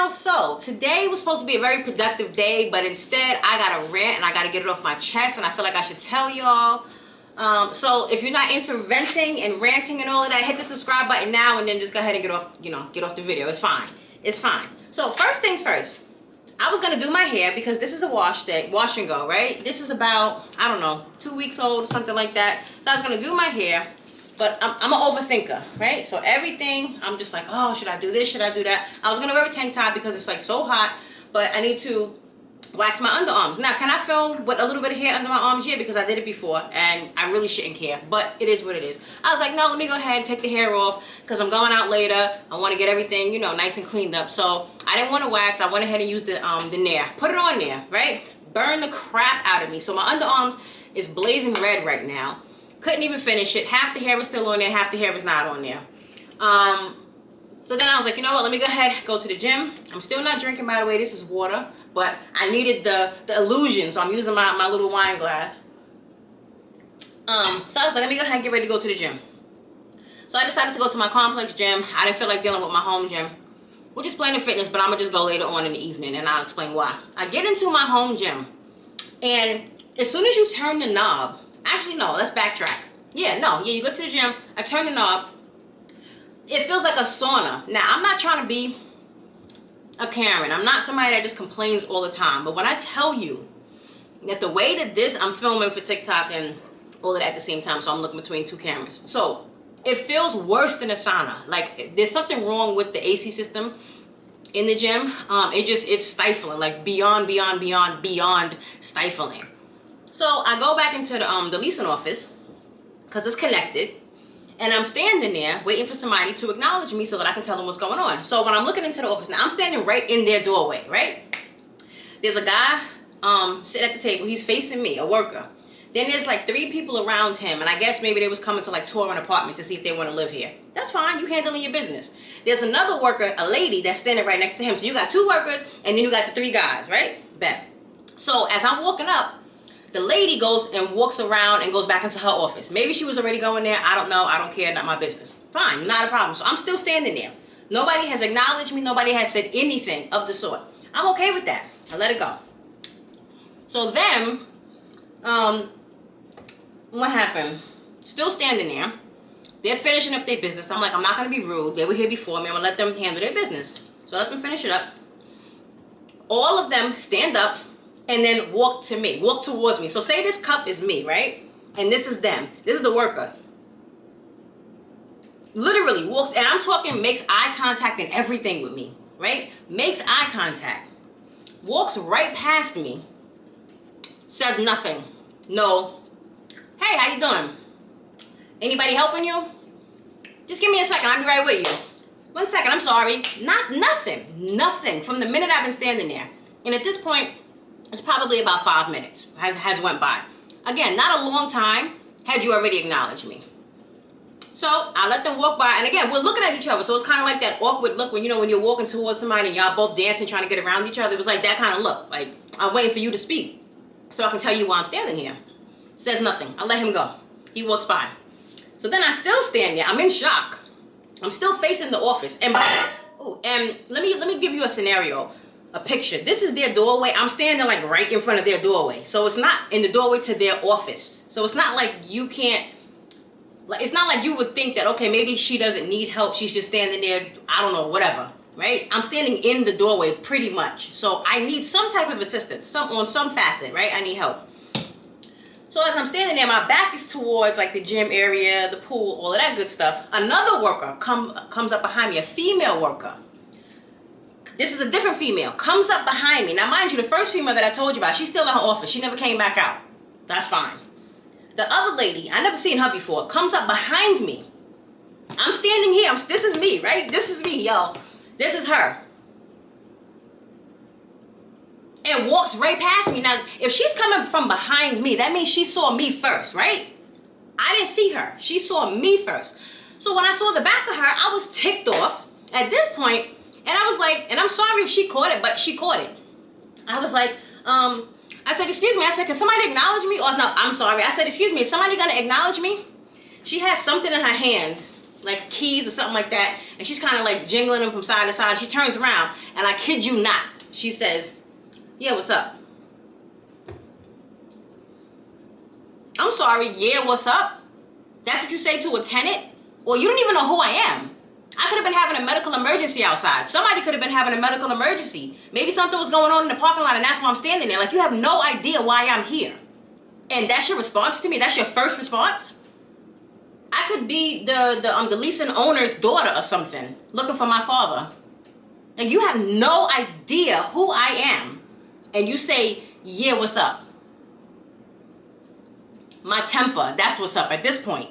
how so? Today was supposed to be a very productive day, but instead I got a rant and I got to get it off my chest, and I feel like I should tell y'all. So if you're not into venting and ranting and all of that, hit the subscribe button now and then just go ahead and get off the video. It's fine. It's fine. So first things first, I was going to do my hair because this is a wash day, wash and go, right? This is about, I don't know, 2 weeks old, something like that. So I was going to do my hair, but I'm an overthinker, right? So everything, I'm just like, oh, should I do this? Should I do that? I was going to wear a tank top because it's like so hot, but I need to wax my underarms. Now, can I film with a little bit of hair under my arms? Yeah, because I did it before and I really shouldn't care, but it is what it is. I was like, no, let me go ahead and take the hair off because I'm going out later. I want to get everything, nice and cleaned up. So I didn't want to wax. I went ahead and used the Nair. Put it on there, right? Burn the crap out of me. So my underarms is blazing red right now. Couldn't even finish it. Half the hair was still on there, half the hair was not on there. So then I was like, you know what, let me go ahead, go to the gym. I'm still not drinking, by the way, this is water, but I needed the illusion, so I'm using my little wine glass. So I was like, let me go ahead and get ready to go to the gym. So I decided to go to my complex gym. I didn't feel like dealing with my home gym, which is Planet Fitness, but I'm gonna just go later on in the evening and I'll explain why. I get into my home gym, and as soon as you turn the knob, actually no, let's backtrack. Yeah, you go to the gym, I turn the knob, it feels like a sauna. Now, I'm not trying to be a Karen. I'm not somebody that just complains all the time. But when I tell you that the way that I'm filming for TikTok and all of that at the same time, so I'm looking between two cameras. So it feels worse than a sauna. Like there's something wrong with the AC system in the gym. It's stifling, like beyond stifling. So I go back into the leasing office because it's connected. And I'm standing there waiting for somebody to acknowledge me so that I can tell them what's going on. So when I'm looking into the office, now I'm standing right in their doorway, right? There's a guy sitting at the table. He's facing me, a worker. Then there's like 3 people around him. And I guess maybe they was coming to like tour an apartment to see if they want to live here. That's fine. You handling your business. There's another worker, a lady that's standing right next to him. So you got 2 workers and then you got the 3 guys, right? Bet. So as I'm walking up, the lady goes and walks around and goes back into her office. Maybe she was already going there. I don't know. I don't care. Not my business. Fine. Not a problem. So I'm still standing there. Nobody has acknowledged me. Nobody has said anything of the sort. I'm okay with that. I let it go. So then, what happened? Still standing there. They're finishing up their business. I'm like, I'm not going to be rude. They were here before me. I'm going to let them handle their business. So let them finish it up. All of them stand up and then walk towards me. So say this cup is me, right? And this is them. This is the worker. Literally walks, and I'm talking, makes eye contact and everything with me, right? Makes eye contact. Walks right past me. Says nothing. No. Hey, how you doing? Anybody helping you? Just give me a second. I'll be right with you. 1 second. I'm sorry. Nothing. From the minute I've been standing there. And at this point, it's probably about 5 minutes has went by. Again, not a long time had you already acknowledged me. So I let them walk by, and again, we're looking at each other. So it's kind of like that awkward look when when you're walking towards somebody and y'all both dancing, trying to get around each other. It was like that kind of look. Like I'm waiting for you to speak, so I can tell you why I'm standing here. Says nothing. I let him go. He walks by. So then I still stand there. I'm in shock. I'm still facing the office, and let me give you a scenario. A picture. This is their doorway. I'm standing like right in front of their doorway. So it's not in the doorway to their office. So it's not like you can't, like, it's not like you would think that, okay, maybe she doesn't need help. She's just standing there. I don't know, whatever, right? I'm standing in the doorway pretty much. So I need some type of assistance, on some facet, right? I need help. So as I'm standing there, my back is towards like the gym area, the pool, all of that good stuff. Another worker comes up behind me, a female worker. This is a different female. Comes up behind me. Now, mind you, the first female that I told you about, she's still in her office. She never came back out. That's fine. The other lady, I never seen her before, comes up behind me. I'm standing here. This is me, right? This is me, yo. This is her. And walks right past me. Now, if she's coming from behind me, that means she saw me first, right? I didn't see her. She saw me first. So when I saw the back of her, I was ticked off at this point. And I was like, and I'm sorry if she caught it, but she caught it. I was like, I said, excuse me. I said, can somebody acknowledge me? Or no, I'm sorry. I said, excuse me, is somebody going to acknowledge me? She has something in her hand. like keys or something like that, and she's kind of like jingling them from side to side. She turns around, and I kid you not, she says, "Yeah, what's up?" I'm sorry, yeah, what's up? That's what you say to a tenant? Or you don't even know who I am. I could have been having a medical emergency outside. Somebody could have been having a medical emergency. Maybe something was going on in the parking lot and that's why I'm standing there. Like, you have no idea why I'm here. And that's your response to me? That's your first response? I could be the leasing owner's daughter or something, looking for my father. And you have no idea who I am. And you say, yeah, what's up? My temper, that's what's up at this point.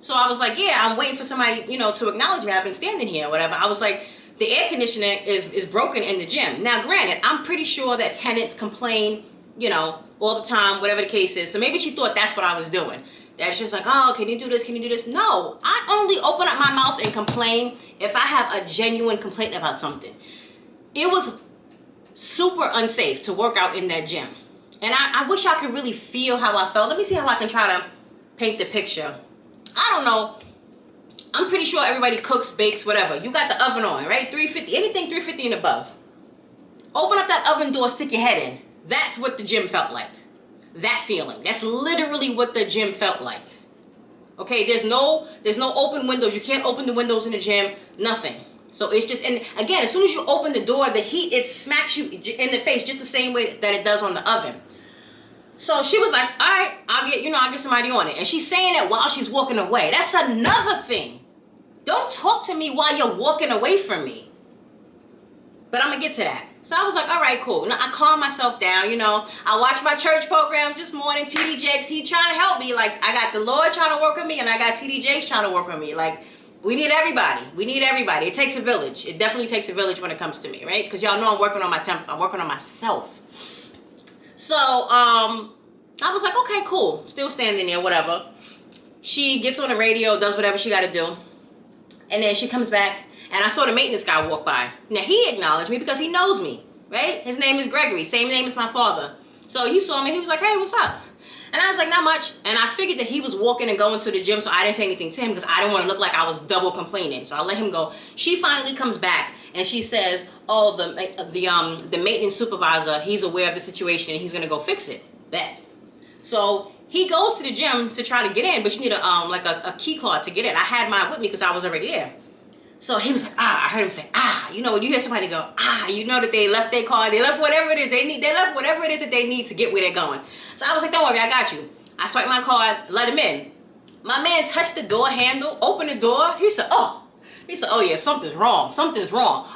So I was like, yeah, I'm waiting for somebody, to acknowledge me. I've been standing here or whatever. I was like, the air conditioning is broken in the gym. Now, granted, I'm pretty sure that tenants complain, all the time, whatever the case is. So maybe she thought that's what I was doing. That's just like, oh, can you do this? Can you do this? No, I only open up my mouth and complain if I have a genuine complaint about something. It was super unsafe to work out in that gym. And I wish I could really feel how I felt. Let me see how I can try to paint the picture. I don't know. I'm pretty sure everybody cooks, bakes, whatever. You got the oven on, right? 350, anything 350 and above. Open up that oven door, stick your head in. That's what the gym felt like. That feeling. That's literally what the gym felt like. Okay, there's no open windows. You can't open the windows in the gym. Nothing. So it's just, and again, as soon as you open the door, the heat, it smacks you in the face just the same way that it does on the oven. So she was like, all right, I'll get somebody on it. And she's saying it while she's walking away. That's another thing. Don't talk to me while you're walking away from me. But I'm going to get to that. So I was like, all right, cool. Now I calmed myself down, I watched my church programs this morning. TD Jakes, he trying to help me. Like, I got the Lord trying to work with me, and I got TD Jakes trying to work with me. Like, we need everybody. We need everybody. It takes a village. It definitely takes a village when it comes to me, right? Because y'all know I'm working on my temper. I'm working on myself. So, I was like, okay, cool. Still standing there, whatever. She gets on the radio, does whatever she got to do. And then she comes back, and I saw the maintenance guy walk by. Now, he acknowledged me because he knows me, right? His name is Gregory. Same name as my father. So he saw me. He was like, hey, what's up? And I was like, not much. And I figured that he was walking and going to the gym, so I didn't say anything to him because I didn't want to look like I was double complaining. So I let him go. She finally comes back and she says, oh, the maintenance supervisor, he's aware of the situation and he's going to go fix it. Bet. So he goes to the gym to try to get in, but you need a key card to get in. I had mine with me because I was already there. So he was like, I heard him say, when you hear somebody go, that they left their card, they left whatever it is they left whatever it is that they need to get where they're going. So I was like, don't worry, I got you. I swiped my card, let him in. My man touched the door handle, opened the door. He said, oh yeah, something's wrong.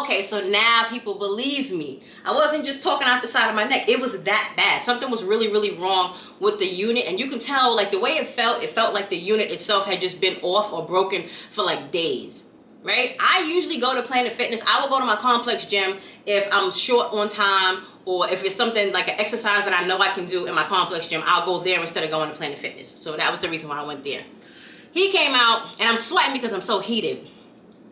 Okay, so now people believe me. I wasn't just talking out the side of my neck. It was that bad. Something was really, really wrong with the unit. And you can tell, like, the way it felt like the unit itself had just been off or broken for like days. Right? I usually go to Planet Fitness. I will go to my complex gym if I'm short on time, or if it's something like an exercise that I know I can do in my complex gym, I'll go there instead of going to Planet Fitness. So that was the reason why I went there. He came out, and I'm sweating because I'm so heated.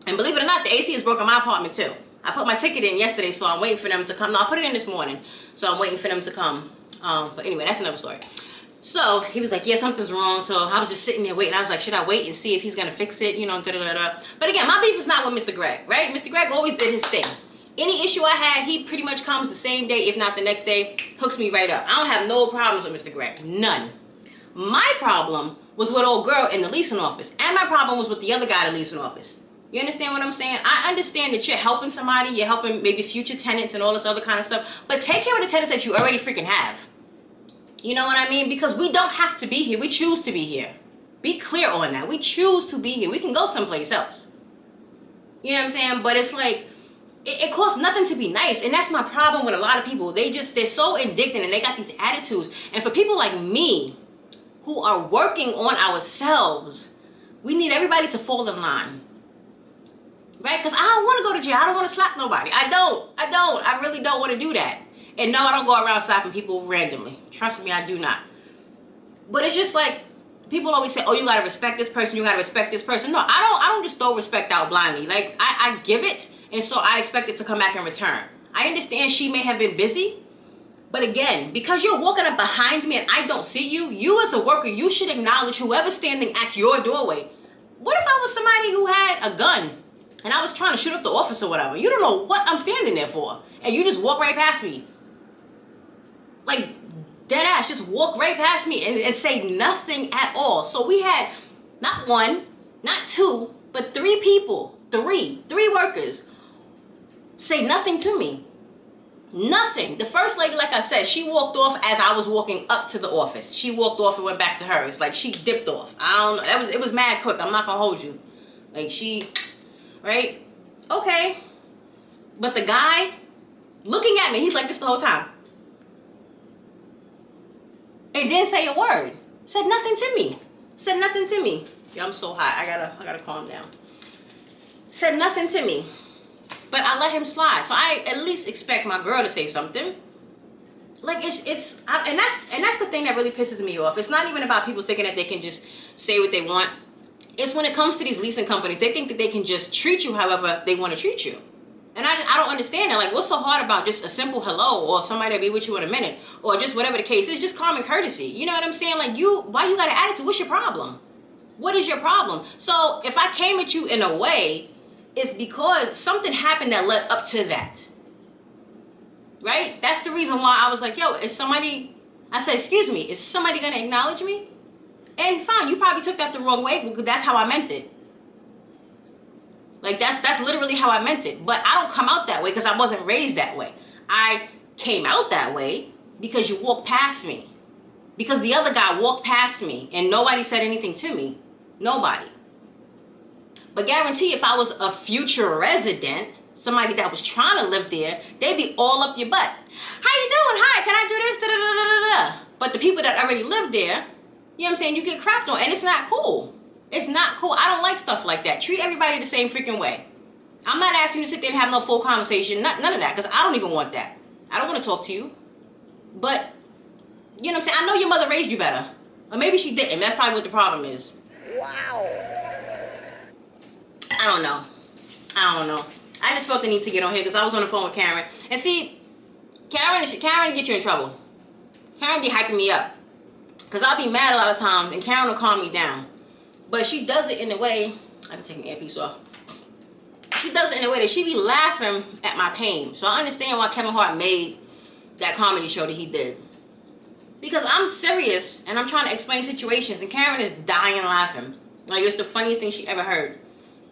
And believe it or not, the AC is broken in my apartment too. I put my ticket in yesterday, so I'm waiting for them to come. No, I put it in this morning, so I'm waiting for them to come. But anyway, that's another story. So he was like, yeah, something's wrong. So I was just sitting there waiting. I was like, should I wait and see if he's going to fix it? But again, my beef is not with Mr. Greg, right? Mr. Greg always did his thing. Any issue I had, he pretty much comes the same day, if not the next day, hooks me right up. I don't have no problems with Mr. Greg. None. My problem was with old girl in the leasing office. And my problem was with the other guy in the leasing office. You understand what I'm saying? I understand that you're helping somebody. You're helping maybe future tenants and all this other kind of stuff. But take care of the tenants that you already freaking have. You know what I mean? Because we don't have to be here. We choose to be here. Be clear on that. We choose to be here. We can go someplace else. You know what I'm saying? But it's like, it costs nothing to be nice. And that's my problem with a lot of people. They're so indignant and they got these attitudes. And for people like me who are working on ourselves, we need everybody to fall in line. Right? Because I don't want to go to jail. I don't want to slap nobody. I don't. I really don't want to do that. And no, I don't go around slapping people randomly. Trust me, I do not. But it's just like, people always say, oh, you got to respect this person. You got to respect this person. No, I don't just throw respect out blindly. Like, I give it. And so I expect it to come back in return. I understand she may have been busy. But again, because you're walking up behind me and I don't see you, you as a worker, you should acknowledge whoever's standing at your doorway. What if I was somebody who had a gun and I was trying to shoot up the office or whatever? You don't know what I'm standing there for. And you just walk right past me. Like, dead ass, just walk right past me and say nothing at all. So we had not one, not two, but three people, three workers say nothing to me. Nothing. The first lady, like I said, she walked off as I was walking up to the office. She walked off and went back to hers. Like, she dipped off. I don't know. It was mad quick. I'm not gonna hold you. Like, right? Okay. But the guy looking at me, he's like this the whole time. And didn't say a word. Said nothing to me. Said nothing to me. Yeah, I'm so hot. I gotta calm down. Said nothing to me. But I let him slide. So I at least expect my girl to say something. Like, and that's the thing that really pisses me off. It's not even about people thinking that they can just say what they want. It's when it comes to these leasing companies, they think that they can just treat you however they want to treat you. And I don't understand that. Like, what's so hard about just a simple hello, or somebody that'll be with you in a minute, or just whatever the case is, just common courtesy. You know what I'm saying? Like, why you got an attitude? What's your problem? What is your problem? So if I came at you in a way, it's because something happened that led up to that. Right? That's the reason why I was like, yo, I said, excuse me, is somebody going to acknowledge me? And fine, you probably took that the wrong way, because that's how I meant it. Like, that's literally how I meant it. But I don't come out that way because I wasn't raised that way. I came out that way because you walked past me. Because the other guy walked past me and nobody said anything to me. Nobody. But guarantee if I was a future resident, somebody that was trying to live there, they'd be all up your butt. How you doing? Hi, can I do this? Da, da, da, da, da. But the people that already live there, you know what I'm saying, you get crapped on, and it's not cool. It's not cool. I don't like stuff like that. Treat everybody the same freaking way. I'm not asking you to sit there and have no full conversation. None of that, because I don't even want that. I don't want to talk to you. But, you know what I'm saying, I know your mother raised you better. Or maybe she didn't. That's probably what the problem is. Wow. I don't know. I just felt the need to get on here because I was on the phone with Karen. And see, Karen get you in trouble. Karen be hyping me up. Because I'll be mad a lot of times and Karen will calm me down. But she does it in a way, I can take my earpiece off. She does it in a way that she be laughing at my pain. So I understand why Kevin Hart made that comedy show that he did. Because I'm serious and I'm trying to explain situations and Karen is dying laughing. Like, it's the funniest thing she ever heard.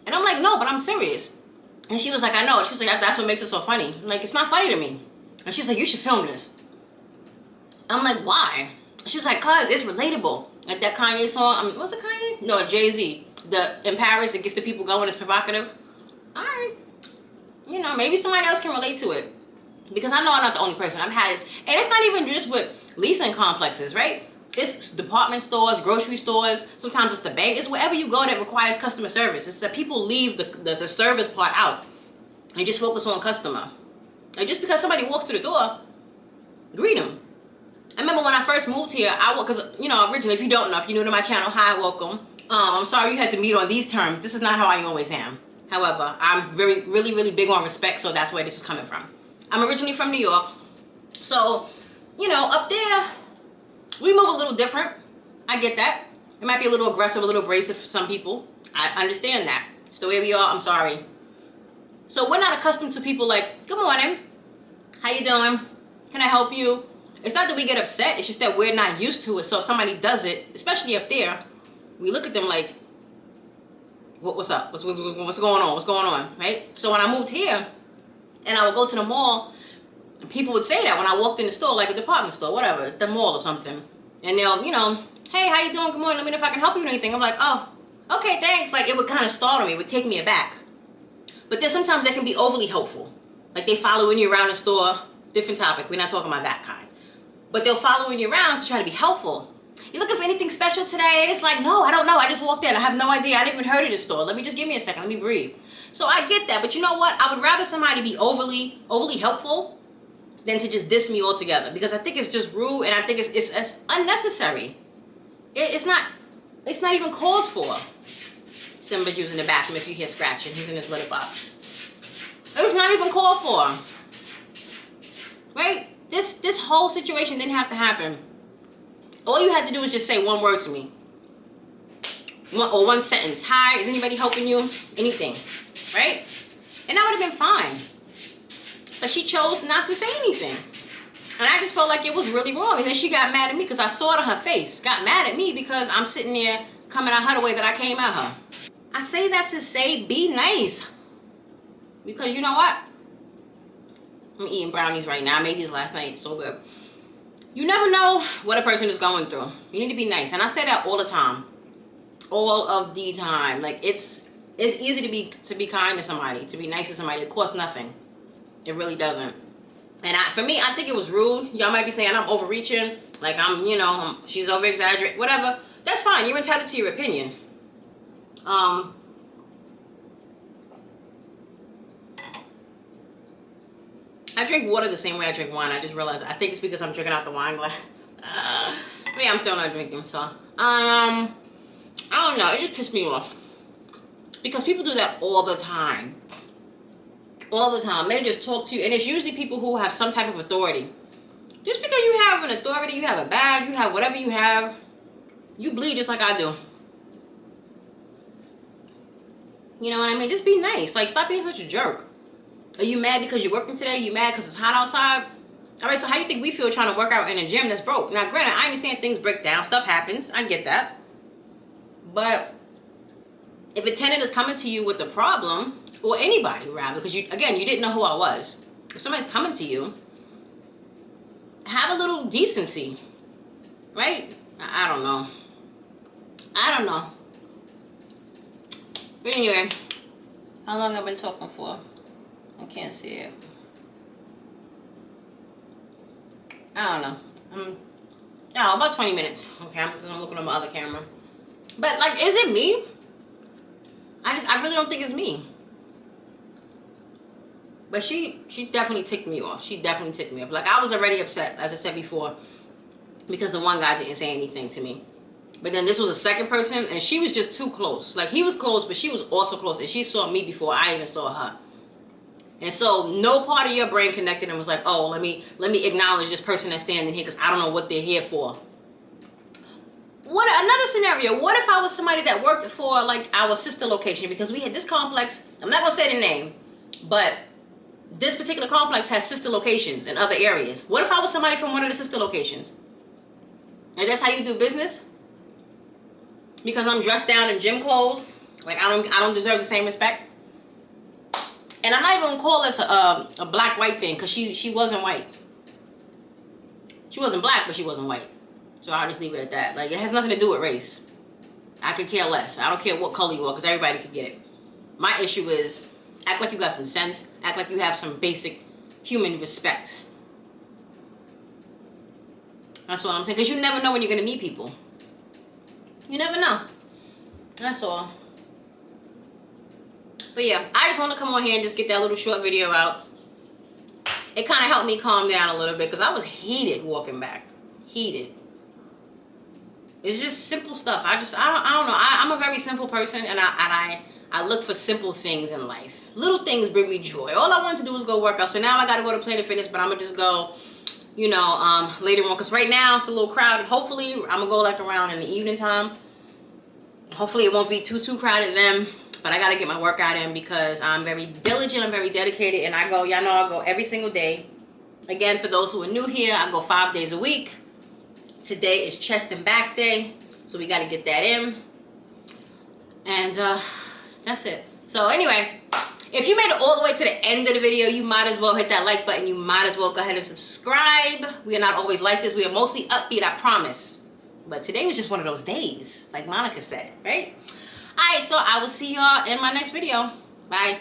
And I'm like, no, but I'm serious. And she was like, I know. She was like, that's what makes it so funny. I'm like, it's not funny to me. And she was like, you should film this. I'm like, why? She was like, cause it's relatable. Like that Kanye song, I mean, what's it Kanye? No, Jay-Z. The In Paris, it gets the people going, it's provocative. Alright. You know, maybe somebody else can relate to it. Because I know I'm not the only person. I've had this. And it's not even just with leasing complexes, right? It's department stores, grocery stores. Sometimes it's the bank. It's wherever you go that requires customer service. It's that people leave the service part out and just focus on customer. Like, just because somebody walks through the door, greet them. I remember when I first moved here, because, you know, originally, if you don't know, if you're new to my channel, hi, welcome. I'm sorry you had to meet on these terms. This is not how I always am. However, I'm really big on respect, so that's where this is coming from. I'm originally from New York. So, you know, up there, we move a little different. I get that. It might be a little aggressive, a little abrasive for some people. I understand that. It's the way we are. I'm sorry. So we're not accustomed to people like, good morning. How you doing? Can I help you? It's not that we get upset. It's just that we're not used to it. So if somebody does it, especially up there, we look at them like, what's up? What's going on? What's going on? Right? So when I moved here and I would go to the mall, people would say that when I walked in the store, like a department store, whatever, the mall or something. And they'll, you know, hey, how you doing? Good morning. Let me know if I can help you with anything. I'm like, oh, okay, thanks. Like, it would kind of startle me. It would take me aback. But then sometimes they can be overly helpful. Like, they following you around the store. Different topic. We're not talking about that kind. But they'll following you around to try to be helpful. You looking for anything special today? And it's like, no, I don't know. I just walked in. I have no idea. I didn't even heard of this store. Let me just give me a second. Let me breathe. So I get that. But you know what? I would rather somebody be overly helpful than to just diss me altogether. Because I think it's just rude and I think it's unnecessary. It's not even called for. Simba's using the bathroom if you hear scratching. He's in his litter box. It's not even called for. Right? This whole situation didn't have to happen. All you had to do was just say one word to me. one sentence. Hi, is anybody helping you? Anything, right? And that would have been fine. But she chose not to say anything. And I just felt like it was really wrong. And then she got mad at me because I saw it on her face. Got mad at me because I'm sitting there coming at her the way that I came at her. I say that to say be nice. Because you know what? I'm eating brownies right now. I made these last night. So good. You never know what a person is going through. You need to be nice. And I say that all the time. All of the time. Like it's easy to be kind to somebody, to be nice to somebody. It costs nothing. It really doesn't. And for me, I think it was rude. Y'all might be saying I'm overreaching. Like she's over exaggerating. Whatever. That's fine. You're entitled to your opinion. I drink water the same way I drink wine. I just realized. I think it's because I'm drinking out the wine glass. But yeah, I'm still not drinking. So I don't know. It just pissed me off because people do that all the time. All the time. They just talk to you, and it's usually people who have some type of authority. Just because you have an authority, you have a badge, you have whatever you have, you bleed just like I do. You know what I mean? Just be nice. Like, stop being such a jerk. Are you mad because you're working today? You mad because it's hot outside? All right, so how you think we feel trying to work out in a gym that's broke? Now, granted, I understand things break down. Stuff happens. I get that. But if a tenant is coming to you with a problem, or anybody rather, because you didn't know who I was. If somebody's coming to you, have a little decency, right? I don't know. But anyway, how long have I been talking for? I can't see it. I don't know. About 20 minutes. Okay, I'm looking at my other camera. But like, is it me? I really don't think it's me. But she definitely ticked me off. She definitely ticked me off. Like, I was already upset, as I said before, because the one guy didn't say anything to me. But then this was a second person, and she was just too close. Like, he was close, but she was also close. And she saw me before I even saw her. And so no part of your brain connected and was like, oh, let me acknowledge this person that's standing here because I don't know what they're here for. What another scenario? What if I was somebody that worked for like our sister location, because we had this complex. I'm not gonna say the name, but this particular complex has sister locations in other areas. What if I was somebody from one of the sister locations? And that's how you do business? Because I'm dressed down in gym clothes, like I don't deserve the same respect. And I'm not even gonna call this a black-white thing, because she wasn't white. She wasn't black, but she wasn't white. So I'll just leave it at that. Like, it has nothing to do with race. I could care less. I don't care what color you are, because everybody could get it. My issue is, act like you got some sense. Act like you have some basic human respect. That's what I'm saying. Because you never know when you're going to meet people. You never know. That's all. But yeah, I just want to come on here and just get that little short video out. It kind of helped me calm down a little bit, because I was heated walking back. Heated. It's just simple stuff. I don't know. I'm a very simple person, and I look for simple things in life. Little things bring me joy. All I wanted to do was go work out. So now I got to go to Planet Fitness, but I'm going to just go, later on. Because right now it's a little crowded. Hopefully, I'm going to go like around in the evening time. Hopefully, it won't be too crowded then. But I got to get my workout in, because I'm very diligent. I'm very dedicated. And I go, y'all know I go every single day. Again, for those who are new here, I go 5 days a week. Today is chest and back day. So we got to get that in. And that's it. So anyway, if you made it all the way to the end of the video, you might as well hit that like button. You might as well go ahead and subscribe. We are not always like this. We are mostly upbeat, I promise. But today was just one of those days, like Monica said, right? All right, so I will see y'all in my next video. Bye.